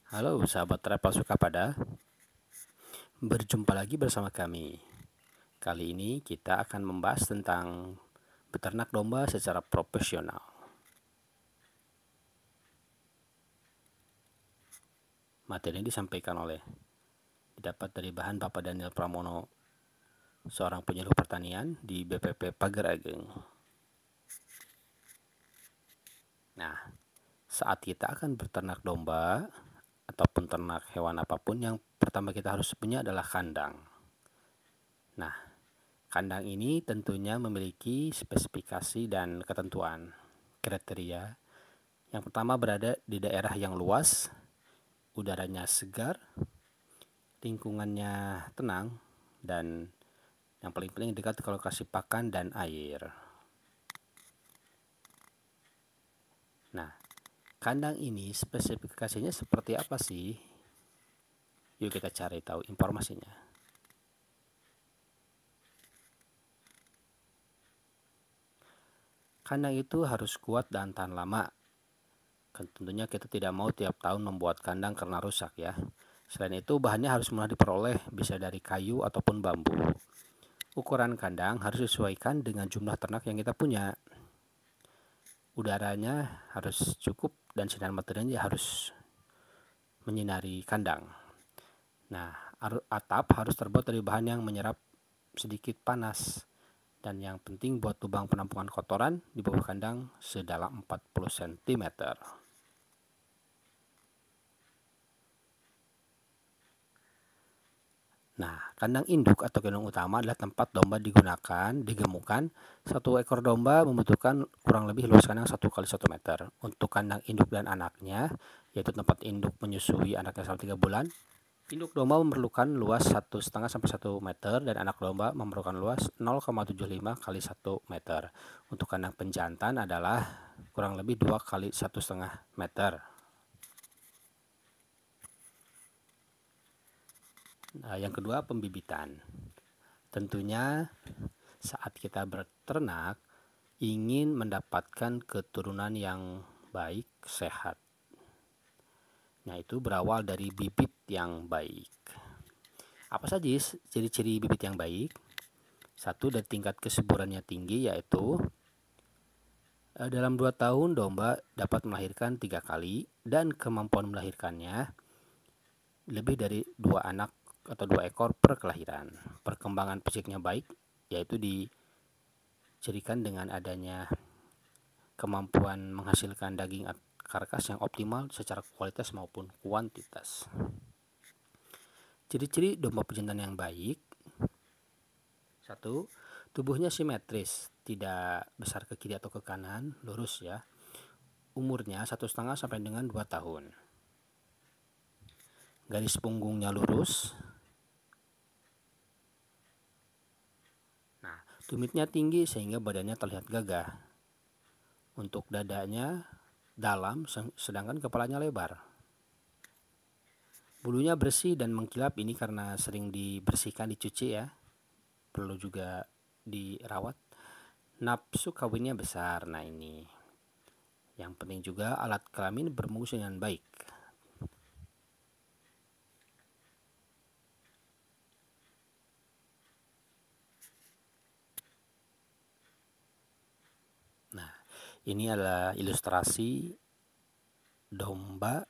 Halo sahabat travel suka pada, berjumpa lagi bersama kami. Kali ini kita akan membahas tentang beternak domba secara profesional. Materi ini didapat dari bahan Bapak Daniel Pramono, seorang penyuluh pertanian di BPP Pager Ageng. Nah, saat kita akan beternak domba ataupun ternak hewan apapun, yang pertama kita harus punya adalah kandang. Nah, kandang ini tentunya memiliki spesifikasi dan ketentuan kriteria. Yang pertama, berada di daerah yang luas, udaranya segar, lingkungannya tenang, dan yang paling penting dekat ke lokasi pakan dan air. Nah, kandang ini spesifikasinya seperti apa sih? Yuk kita cari tahu informasinya. Kandang itu harus kuat dan tahan lama. Tentunya kita tidak mau tiap tahun membuat kandang karena rusak ya. Selain itu, bahannya harus mudah diperoleh, bisa dari kayu ataupun bambu. Ukuran kandang harus disesuaikan dengan jumlah ternak yang kita punya. Udaranya harus cukup dan sinar mataharinya harus menyinari kandang. Nah, atap harus terbuat dari bahan yang menyerap sedikit panas. Dan yang penting buat lubang penampungan kotoran di bawah kandang sedalam 40 cm. Nah, kandang induk atau kandang utama adalah tempat domba digemukan. Satu ekor domba membutuhkan kurang lebih luas kandang 1 kali 1 meter. Untuk kandang induk dan anaknya, yaitu tempat induk menyusui anaknya selama 3 bulan, induk domba memerlukan luas 1,5 sampai 1 meter dan anak domba memerlukan luas 0,75 kali 1 meter. Untuk kandang penjantan adalah kurang lebih 2 kali 1,5 meter. Nah, yang kedua, pembibitan. Tentunya saat kita berternak ingin mendapatkan keturunan yang baik, sehat. Nah, itu berawal dari bibit yang baik. Apa saja ciri-ciri bibit yang baik? Satu, dari tingkat kesuburannya tinggi, yaitu dalam 2 tahun domba dapat melahirkan 3 kali dan kemampuan melahirkannya lebih dari 2 anak atau 2 ekor per kelahiran. Perkembangan fisiknya baik, yaitu dicirikan dengan adanya kemampuan menghasilkan daging karkas yang optimal secara kualitas maupun kuantitas. Ciri-ciri domba pejantan yang baik: 1. Tubuhnya simetris, tidak besar ke kiri atau ke kanan, lurus ya. Umurnya 1,5 sampai dengan 2 tahun. Garis punggungnya lurus. Nah, tumitnya tinggi sehingga badannya terlihat gagah. Untuk dadanya dalam, sedangkan kepalanya lebar. Bulunya bersih dan mengkilap, ini karena sering dibersihkan, dicuci ya. Perlu juga dirawat. Nafsu kawinnya besar. Nah, ini yang penting juga, alat kelamin berfungsi dengan baik. Nah, ini adalah ilustrasi domba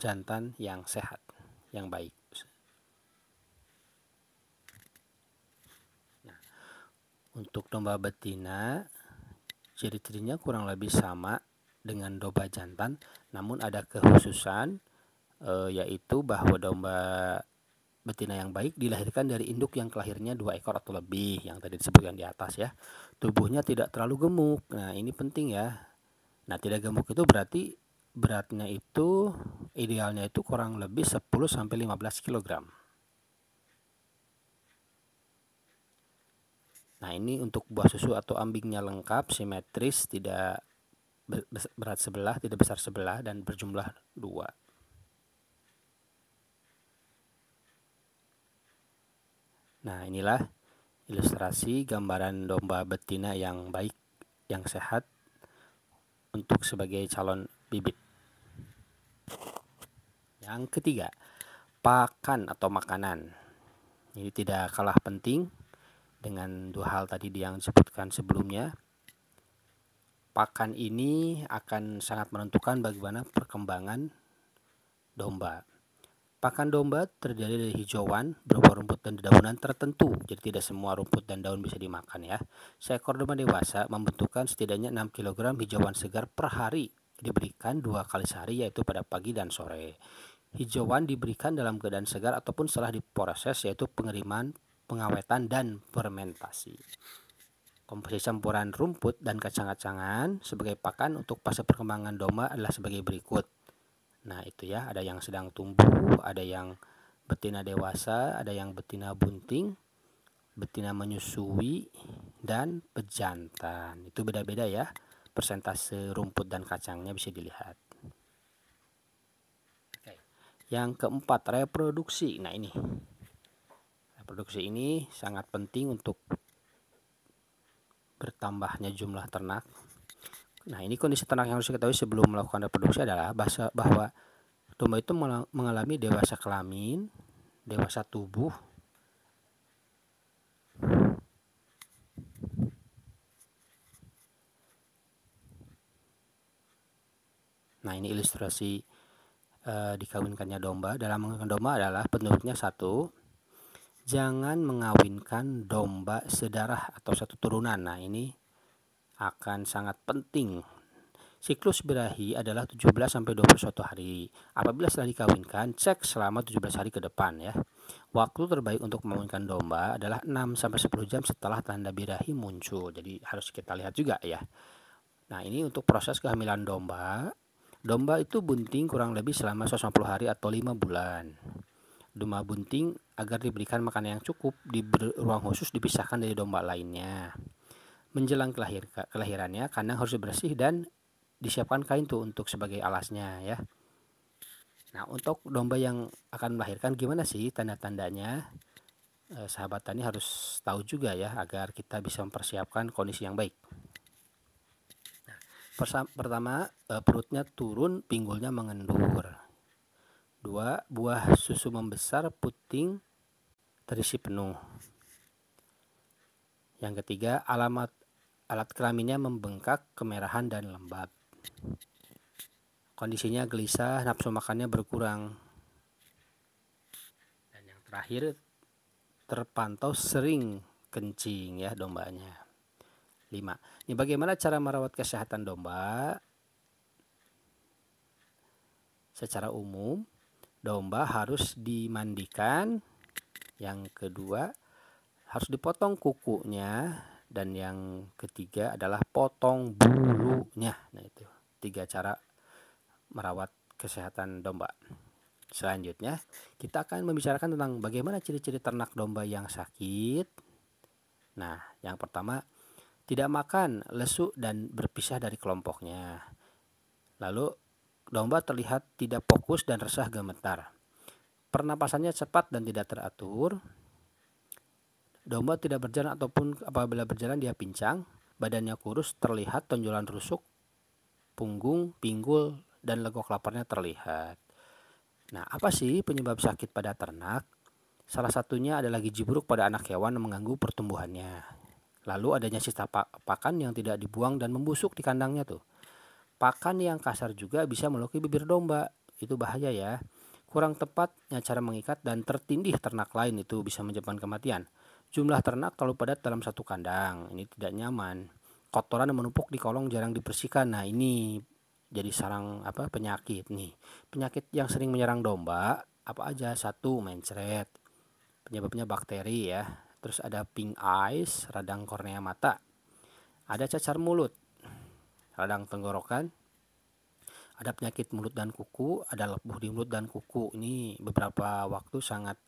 jantan yang sehat, yang baik. Nah, untuk domba betina, ciri-cirinya kurang lebih sama dengan domba jantan, namun ada kekhususan, yaitu bahwa domba betina yang baik dilahirkan dari induk yang kelahirnya 2 ekor atau lebih, yang tadi disebutkan di atas ya. Tubuhnya tidak terlalu gemuk. Nah, ini penting ya. Nah, tidak gemuk itu berarti beratnya itu idealnya itu kurang lebih 10 sampai 15 kg. Nah, ini untuk buah susu atau ambingnya lengkap, simetris, tidak berat sebelah, tidak besar sebelah, dan berjumlah 2. Nah, inilah ilustrasi gambaran domba betina yang baik, yang sehat untuk sebagai calon bibit. Yang ketiga, pakan atau makanan. Ini tidak kalah penting dengan dua hal tadi yang disebutkan sebelumnya. Pakan ini akan sangat menentukan bagaimana perkembangan domba. Pakan domba terdiri dari hijauan berupa rumput dan dedaunan tertentu, jadi tidak semua rumput dan daun bisa dimakan ya. Seekor domba dewasa membutuhkan setidaknya 6 kg hijauan segar per hari, diberikan 2 kali sehari yaitu pada pagi dan sore. Hijauan diberikan dalam keadaan segar ataupun setelah diproses yaitu pengiriman, pengawetan, dan fermentasi. Komposisi campuran rumput dan kacang-kacangan sebagai pakan untuk fase perkembangan domba adalah sebagai berikut. Nah itu ya, ada yang sedang tumbuh, ada yang betina dewasa, ada yang betina bunting, betina menyusui, dan pejantan. Itu beda-beda ya, persentase rumput dan kacangnya bisa dilihat. Oke. Yang keempat, reproduksi. Nah ini, reproduksi ini sangat penting untuk bertambahnya jumlah ternak. Nah ini kondisi ternak yang harus diketahui sebelum melakukan reproduksi adalah bahwa domba itu mengalami dewasa kelamin, dewasa tubuh, nah ini ilustrasi dikawinkannya domba. Dalam mengawinkan domba adalah petunjuknya satu, jangan mengawinkan domba sedarah atau satu turunan. Nah ini akan sangat penting. Siklus birahi adalah 17-21 hari. Apabila setelah dikawinkan, cek selama 17 hari ke depan ya. Waktu terbaik untuk mengawinkan domba adalah 6-10 jam setelah tanda birahi muncul. Jadi harus kita lihat juga ya. Nah ini untuk proses kehamilan domba. Domba itu bunting kurang lebih selama 150 hari atau 5 bulan. Domba bunting agar diberikan makanan yang cukup di ruang khusus dipisahkan dari domba lainnya. Menjelang kelahirannya, kandang harus bersih dan disiapkan kain tuh untuk sebagai alasnya ya. Nah untuk domba yang akan melahirkan gimana sih tanda-tandanya? Sahabat tani harus tahu juga ya agar kita bisa mempersiapkan kondisi yang baik. Pertama, perutnya turun, pinggulnya mengendur. 2, buah susu membesar, puting, terisi penuh. Yang ketiga, alat kelaminnya membengkak, kemerahan, dan lembab. Kondisinya gelisah, nafsu makannya berkurang. Dan yang terakhir, terpantau sering kencing ya dombanya. 5. Ini bagaimana cara merawat kesehatan domba? Secara umum, domba harus dimandikan. Yang kedua, harus dipotong kukunya. Dan yang ketiga adalah potong bulunya. Nah itu 3 cara merawat kesehatan domba. Selanjutnya, kita akan membicarakan tentang bagaimana ciri-ciri ternak domba yang sakit. Nah, yang pertama, tidak makan, lesu, dan berpisah dari kelompoknya. Lalu, domba terlihat tidak fokus dan resah gemetar. Pernapasannya cepat dan tidak teratur. Domba tidak berjalan ataupun apabila berjalan dia pincang. Badannya kurus, terlihat tonjolan rusuk, punggung, pinggul, dan legok laparnya terlihat. Nah, apa sih penyebab sakit pada ternak? Salah satunya adalah gizi buruk pada anak hewan yang mengganggu pertumbuhannya. Lalu adanya sisa pakan yang tidak dibuang dan membusuk di kandangnya tuh. Pakan yang kasar juga bisa melukai bibir domba. Itu bahaya ya. Kurang tepatnya cara mengikat dan tertindih ternak lain itu bisa menyebabkan kematian. Jumlah ternak terlalu padat dalam satu kandang. Ini tidak nyaman. Kotoran yang menumpuk di kolong jarang dibersihkan. Nah, ini jadi sarang penyakit nih. Penyakit yang sering menyerang domba apa aja? 1, mencret. Penyebabnya bakteri ya. Terus ada pink eyes, radang kornea mata. Ada cacar mulut, radang tenggorokan. Ada penyakit mulut dan kuku, ada lepuh di mulut dan kuku. Ini beberapa waktu sangat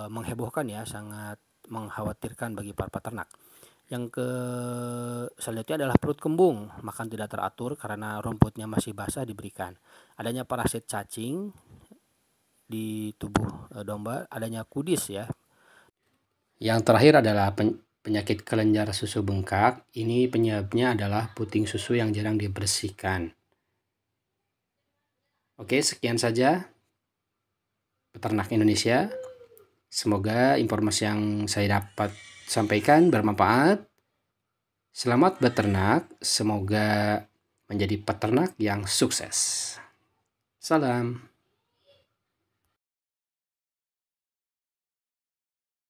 menghebohkan ya, sangat mengkhawatirkan bagi para peternak. Yang selanjutnya adalah perut kembung, makan tidak teratur karena rumputnya masih basah diberikan. Adanya parasit cacing di tubuh domba, adanya kudis ya. Yang terakhir adalah penyakit kelenjar susu bengkak. Ini penyebabnya adalah puting susu yang jarang dibersihkan. Oke, sekian saja Peternak Indonesia. Semoga informasi yang saya dapat sampaikan bermanfaat. Selamat beternak, semoga menjadi peternak yang sukses. Salam.